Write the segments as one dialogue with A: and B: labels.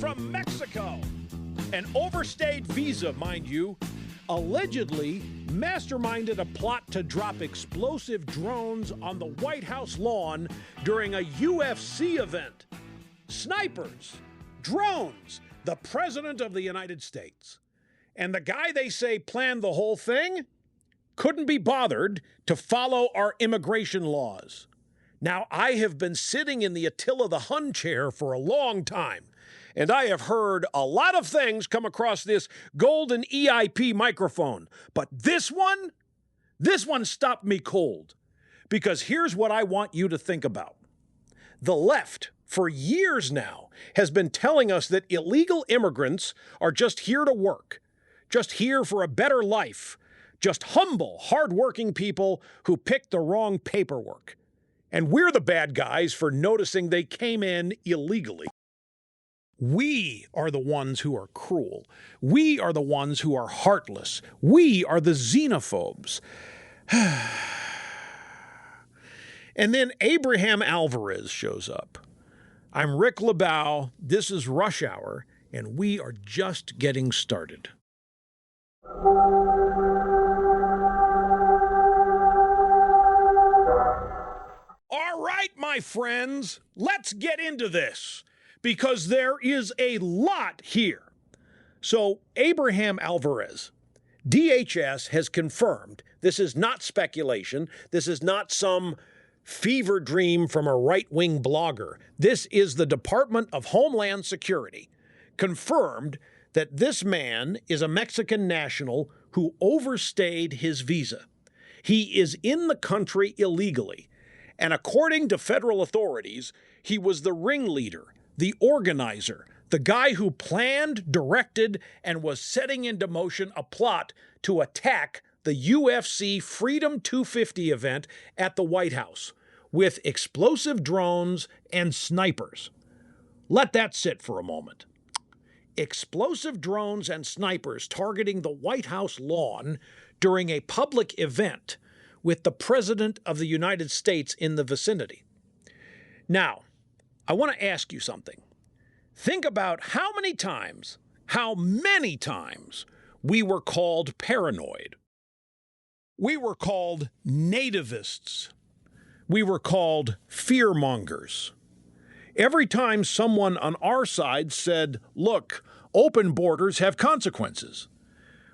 A: from Mexico. An overstayed visa, mind you, allegedly masterminded a plot to drop explosive drones on the White House lawn during a UFC event. Snipers, drones, the President of the United States. And the guy they say planned the whole thing couldn't be bothered to follow our immigration laws. Now, I have been sitting in the Attila the Hun Chair for a long time, and I have heard a lot of things come across this golden EIP microphone. But this one stopped me cold. Because here's what I want you to think about. The left, for years now, has been telling us that illegal immigrants are just here to work, just here for a better life, just humble, hardworking people who picked the wrong paperwork. And we're the bad guys for noticing they came in illegally. We are the ones who are cruel. We are the ones who are heartless. We are the xenophobes. And then Abraham Alvarez shows up. I'm Rick LeBow, this is Rush Hour, and we are just getting started. All right, my friends, let's get into this, because there is a lot here. So, Abraham Alvarez, DHS has confirmed, this is not speculation, this is not some fever dream from a right-wing blogger. This is the Department of Homeland Security, confirmed that this man is a Mexican national who overstayed his visa. He is in the country illegally, and according to federal authorities, he was the ringleader, the organizer, the guy who planned, directed, and was setting into motion a plot to attack the UFC Freedom 250 event at the White House with explosive drones and snipers. Let that sit for a moment. Explosive drones and snipers targeting the White House lawn during a public event with the President of the United States in the vicinity. Now, I want to ask you something. Think about how many times we were called paranoid. We were called nativists. We were called fearmongers. Every time someone on our side said, look, open borders have consequences,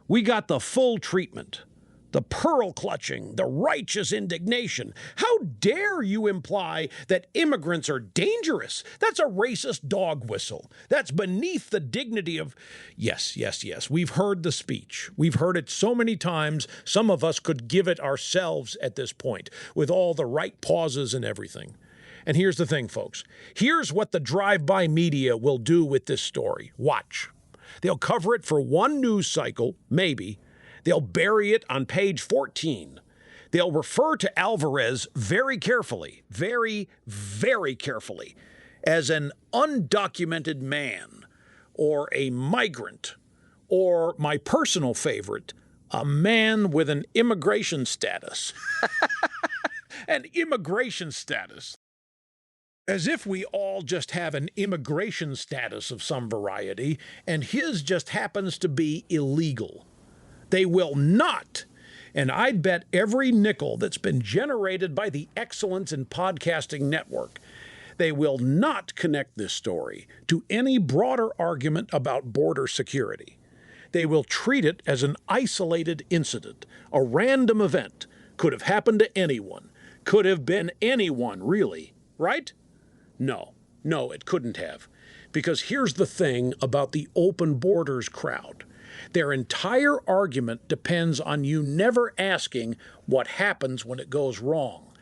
A: we got the full treatment. The pearl clutching, the righteous indignation. How dare you imply that immigrants are dangerous? That's a racist dog whistle. That's beneath the dignity of... Yes. We've heard the speech. We've heard it so many times, some of us could give it ourselves at this point, with all the right pauses and everything. And here's the thing, folks. Here's what the drive-by media will do with this story. Watch. They'll cover it for one news cycle, maybe. They'll bury it on page 14. They'll refer to Alvarez very carefully, very, very carefully, as an undocumented man, or a migrant, or my personal favorite, a man with an immigration status. An immigration status. As if we all just have an immigration status of some variety, and his just happens to be illegal. They will not, and I'd bet every nickel that's been generated by the Excellence in Podcasting Network, they will not connect this story to any broader argument about border security. They will treat it as an isolated incident, a random event, could have happened to anyone, could have been anyone, really, right? No, it couldn't have. Because here's the thing about the open borders crowd. Their entire argument depends on you never asking what happens when it goes wrong.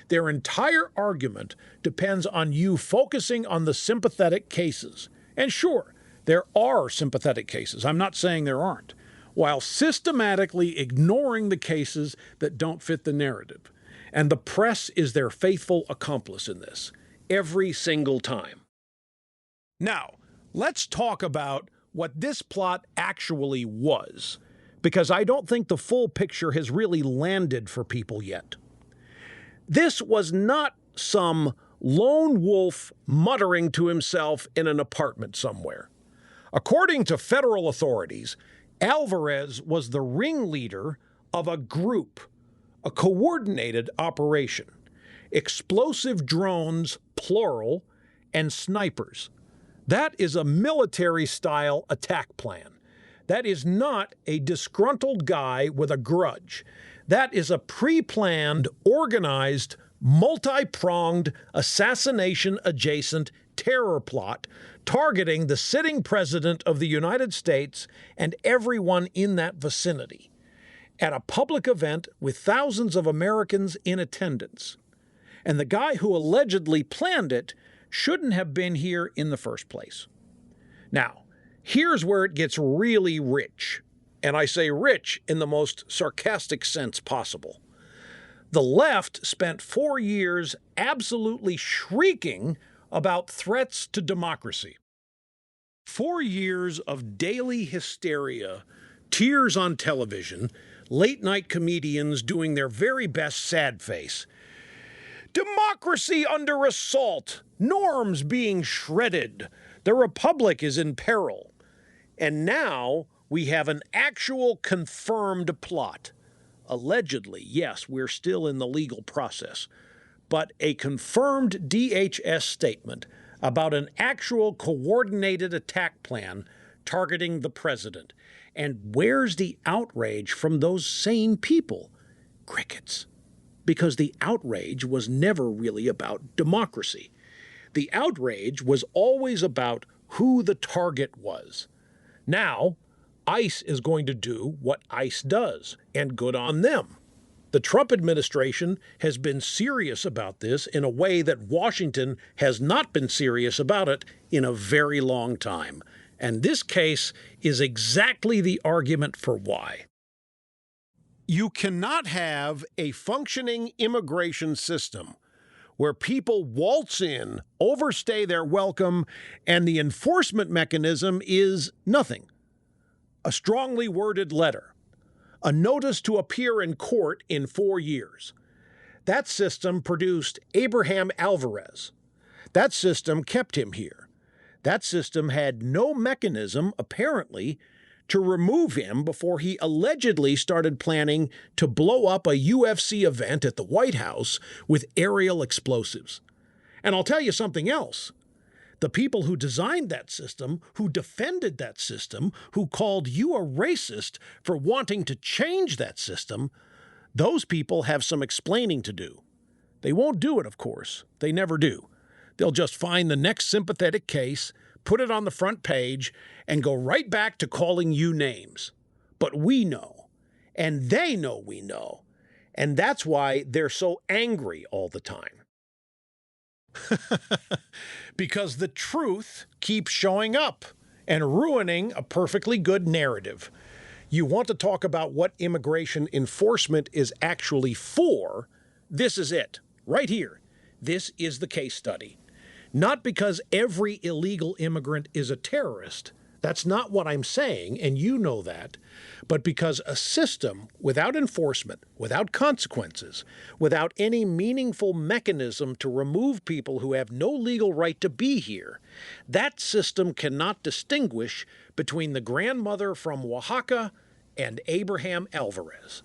A: Their entire argument depends on you focusing on the sympathetic cases. And sure, there are sympathetic cases. I'm not saying there aren't. While systematically ignoring the cases that don't fit the narrative. And the press is their faithful accomplice in this. Every single time. Now, let's talk about what this plot actually was, because I don't think the full picture has really landed for people yet. This was not some lone wolf muttering to himself in an apartment somewhere. According to federal authorities, Alvarez was the ringleader of a group, a coordinated operation, explosive drones, plural, and snipers. That is a military-style attack plan. That is not a disgruntled guy with a grudge. That is a pre-planned, organized, multi-pronged, assassination-adjacent terror plot targeting the sitting president of the United States and everyone in that vicinity at a public event with thousands of Americans in attendance. And the guy who allegedly planned it shouldn't have been here in the first place. Now, here's where it gets really rich, and I say rich in the most sarcastic sense possible. The left spent 4 years absolutely shrieking about threats to democracy. 4 years of daily hysteria, tears on television, late-night comedians doing their very best sad face. Democracy under assault, norms being shredded, the republic is in peril. And now we have an actual confirmed plot. Allegedly, yes, we're still in the legal process, but a confirmed DHS statement about an actual coordinated attack plan targeting the president. And where's the outrage from those same people? Crickets. Because the outrage was never really about democracy. The outrage was always about who the target was. Now, ICE is going to do what ICE does, and good on them. The Trump administration has been serious about this in a way that Washington has not been serious about it in a very long time. And this case is exactly the argument for why. You cannot have a functioning immigration system where people waltz in, overstay their welcome, and the enforcement mechanism is nothing. A strongly worded letter, a notice to appear in court in 4 years. That system produced Abraham Alvarez. That system kept him here. That system had no mechanism, apparently, to remove him before he allegedly started planning to blow up a UFC event at the White House with aerial explosives. And I'll tell you something else. The people who designed that system, who defended that system, who called you a racist for wanting to change that system, those people have some explaining to do. They won't do it, of course. They never do. They'll just find the next sympathetic case, put it on the front page, and go right back to calling you names. But we know, and they know we know, and that's why they're so angry all the time. Because the truth keeps showing up and ruining a perfectly good narrative. You want to talk about what immigration enforcement is actually for? This is it, right here. This is the case study. Not because every illegal immigrant is a terrorist. That's not what I'm saying, and you know that. But because a system without enforcement, without consequences, without any meaningful mechanism to remove people who have no legal right to be here, that system cannot distinguish between the grandmother from Oaxaca and Abraham Alvarez.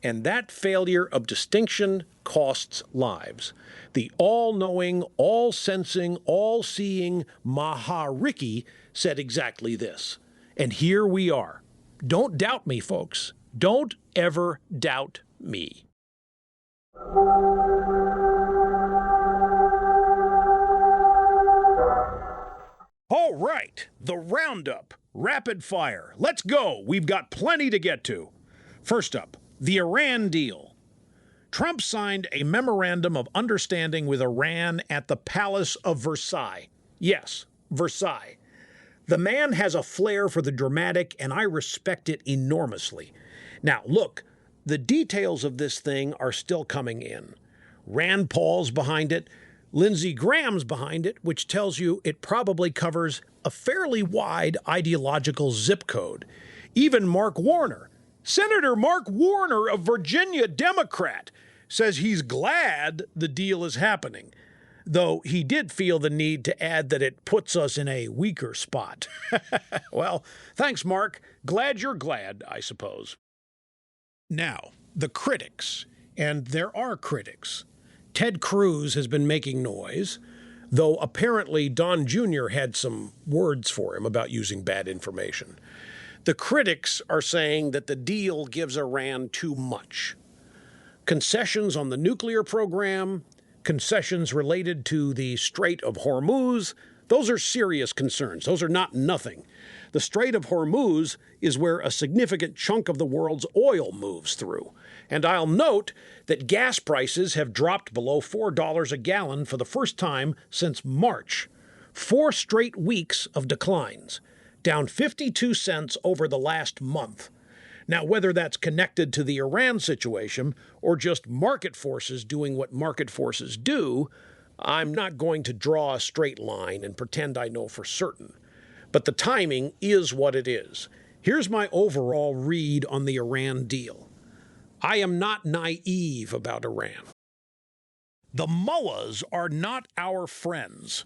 A: And that failure of distinction costs lives. The all-knowing, all-sensing, all-seeing Maha-Ricky said exactly this. And here we are. Don't doubt me, folks. Don't ever doubt me. All right, the roundup. Rapid fire. Let's go. We've got plenty to get to. First up, the Iran deal. Trump signed a memorandum of understanding with Iran at the Palace of Versailles. Yes, Versailles. The man has a flair for the dramatic, and I respect it enormously. Now, look, the details of this thing are still coming in. Rand Paul's behind it. Lindsey Graham's behind it, which tells you it probably covers a fairly wide ideological zip code. Even Mark Warner, Senator Mark Warner of Virginia, Democrat, says he's glad the deal is happening. though he did feel the need to add that it puts us in a weaker spot. Well, thanks, Mark. Glad you're glad, I suppose. Now, the critics, and there are critics. Ted Cruz has been making noise, though apparently Don Jr. had some words for him about using bad information. The critics are saying that the deal gives Iran too much. Concessions on the nuclear program, concessions related to the Strait of Hormuz, those are serious concerns. Those are not nothing. The Strait of Hormuz is where a significant chunk of the world's oil moves through. And I'll note that gas prices have dropped below $4 a gallon for the first time since March. 4 straight weeks of declines, down 52 cents over the last month. Now, whether that's connected to the Iran situation or just market forces doing what market forces do, I'm not going to draw a straight line and pretend I know for certain. But the timing is what it is. Here's my overall read on the Iran deal. I am not naive about Iran. The mullahs are not our friends.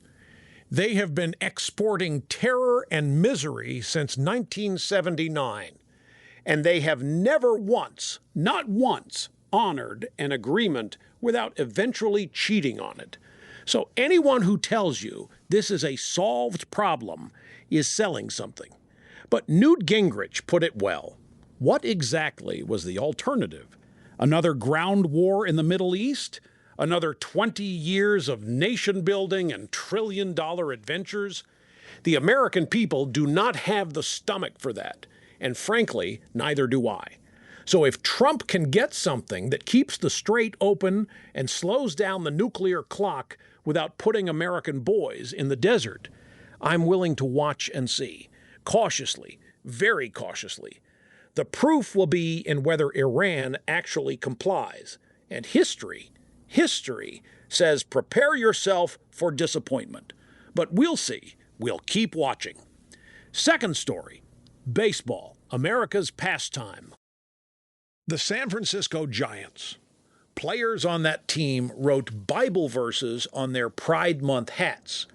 A: They have been exporting terror and misery since 1979. And they have never once, not once, honored an agreement without eventually cheating on it. So anyone who tells you this is a solved problem is selling something. But Newt Gingrich put it well. What exactly was the alternative? Another ground war in the Middle East? Another 20 years of nation building and trillion-dollar adventures? The American people do not have the stomach for that. And frankly, neither do I. So if Trump can get something that keeps the strait open and slows down the nuclear clock without putting American boys in the desert, I'm willing to watch and see. Cautiously, very cautiously. The proof will be in whether Iran actually complies. And history says prepare yourself for disappointment. But we'll see. We'll keep watching. Second story. Baseball, America's pastime. The San Francisco Giants. Players on that team wrote Bible verses on their Pride Month hats,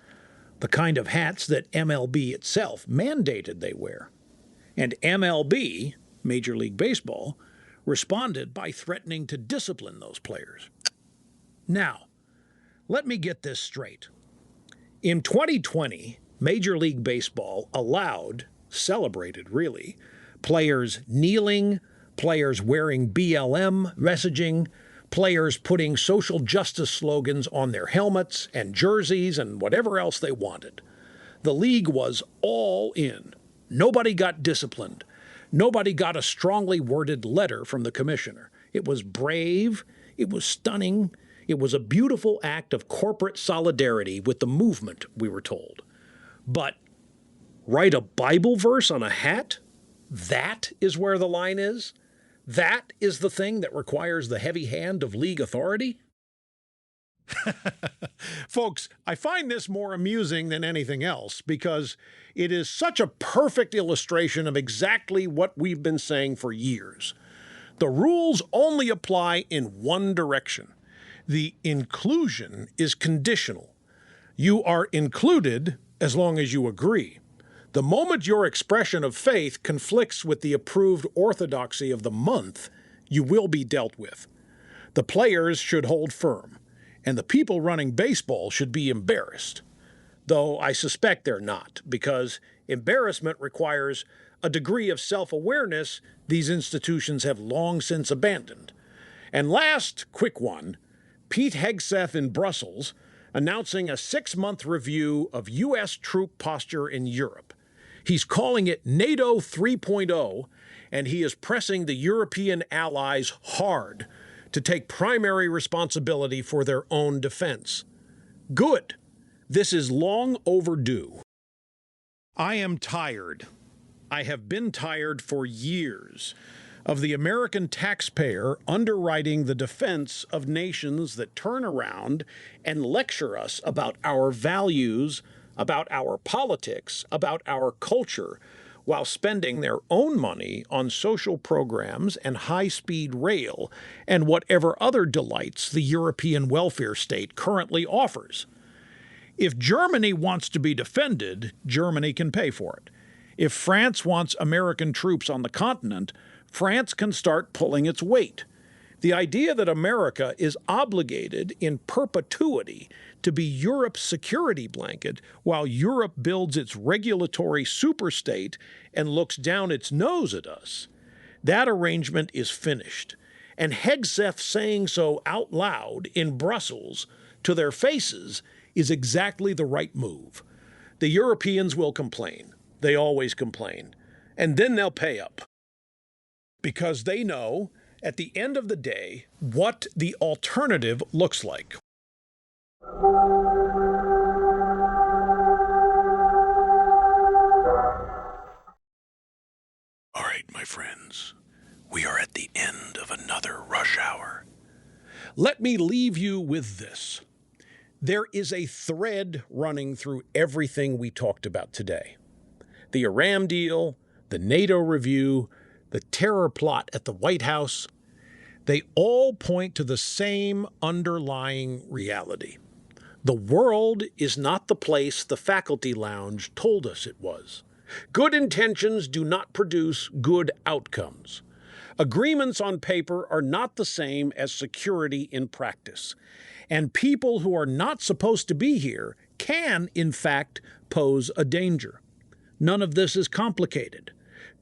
A: the kind of hats that MLB itself mandated they wear. And MLB, Major League Baseball, responded by threatening to discipline those players. Now, let me get this straight. In 2020, Major League Baseball celebrated really, players kneeling, players wearing BLM messaging, players putting social justice slogans on their helmets and jerseys and whatever else they wanted. The league was all in. Nobody got disciplined. Nobody got a strongly worded letter from the commissioner. It was brave. It was stunning. It was a beautiful act of corporate solidarity with the movement, we were told. But write a Bible verse on a hat? That is where the line is? That is the thing that requires the heavy hand of league authority? Folks, I find this more amusing than anything else because it is such a perfect illustration of exactly what we've been saying for years. The rules only apply in one direction. The inclusion is conditional. You are included as long as you agree. The moment your expression of faith conflicts with the approved orthodoxy of the month, you will be dealt with. The players should hold firm, and the people running baseball should be embarrassed. Though I suspect they're not, because embarrassment requires a degree of self-awareness these institutions have long since abandoned. And last, quick one, Pete Hegseth in Brussels announcing a 6-month review of U.S. troop posture in Europe. He's calling it NATO 3.0, and he is pressing the European allies hard to take primary responsibility for their own defense. Good. This is long overdue. I am tired. I have been tired for years of the American taxpayer underwriting the defense of nations that turn around and lecture us about our values, about our politics, about our culture, while spending their own money on social programs and high-speed rail and whatever other delights the European welfare state currently offers. If Germany wants to be defended, Germany can pay for it. If France wants American troops on the continent, France can start pulling its weight. The idea that America is obligated in perpetuity to be Europe's security blanket while Europe builds its regulatory superstate and looks down its nose at us, that arrangement is finished. And Hegseth saying so out loud in Brussels to their faces is exactly the right move. The Europeans will complain. They always complain. And then they'll pay up. Because they know, at the end of the day, what the alternative looks like. All right, my friends, we are at the end of another rush hour. Let me leave you with this. There is a thread running through everything we talked about today. The Iran deal, the NATO review, the terror plot at the White House, they all point to the same underlying reality. The world is not the place the faculty lounge told us it was. Good intentions do not produce good outcomes. Agreements on paper are not the same as security in practice. And people who are not supposed to be here can, in fact, pose a danger. None of this is complicated.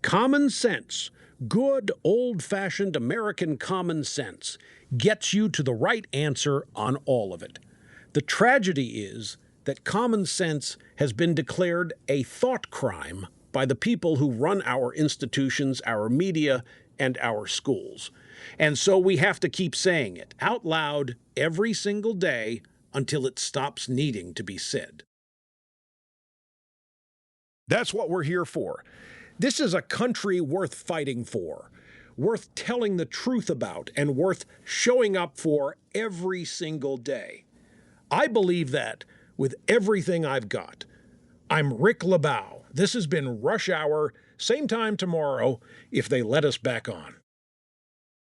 A: Common sense, good old-fashioned American common sense, gets you to the right answer on all of it. The tragedy is that common sense has been declared a thought crime by the people who run our institutions, our media, and our schools. And so we have to keep saying it out loud every single day until it stops needing to be said. That's what we're here for. This is a country worth fighting for, worth telling the truth about, and worth showing up for every single day. I believe that with everything I've got. I'm Rick LeBow. This has been Rush Hour, same time tomorrow, if they let us back on.